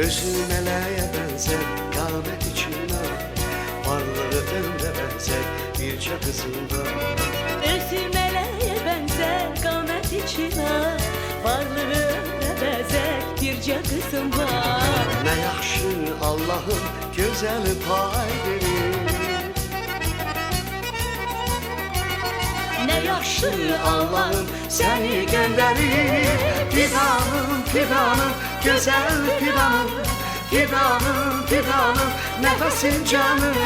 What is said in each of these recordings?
Özü meleğe benzer kâmet içinde, varlığı ömre benzer birce kızında. Özü meleğe benzer kâmet içinde, varlığı ömre benzer birce kızım var. Ne yaxşı Allah'ım güzel pay verir. Ne yaxşı Allah'ım seni gönderir. Fidanım, fidanım, güzel fidanım. Fidanım, fidanım, nefesim canım.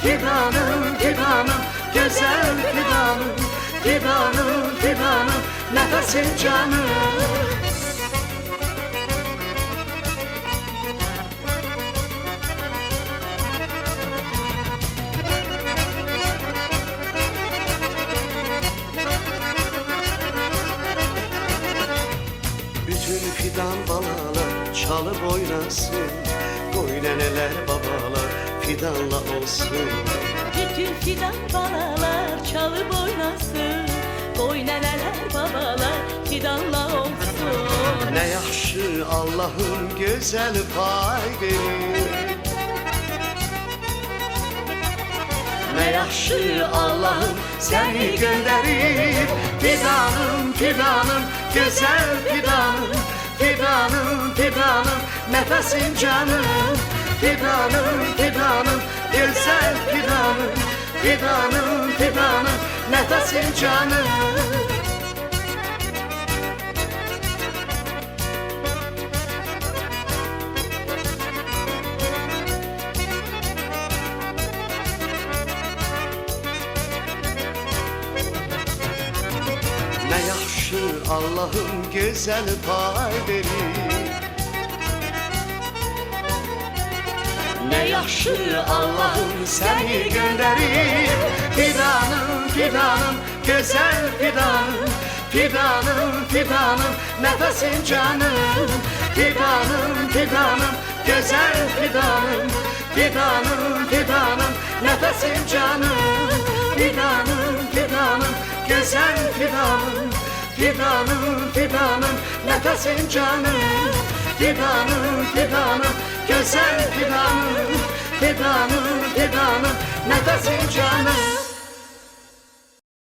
Fidanım, fidanım, güzel fidanım. Fidanım, fidanım, nefesim canım. Bütün fidan balalar çalıp oynasın, koy neneler babalar fidanla olsun. Bütün fidan balalar çalıp oynasın, koy neneler babalar fidanla olsun. Ne yaxşı Allah'ım güzel pay verir. Ne yaxşı Allah'ım seni gönderir. Fidanım, fidanım, güzel fidanım. Fidanım, fidanım, nefesim canım. Fidanım, fidanım, güzel fidanım. Fidanım, fidanım, nefesim canım. Ne yaxşı Allah'ım güzel pay verir. Ne yaxşı Allah'ım seni gönderir. Fidanım, fidanım, güzel fidanım. Fidanım, fidanım, nefesim canım. Fidanım, fidanım, güzel fidanım. Fidanım, fidanım, nefesim canım. Fidanım, fidanım, güzel fidanım. Fidanım, fidanım, nefesim canım. Fidanım, fidanım, güzel fidanım. Fidanım, fidanım, nefesim canım.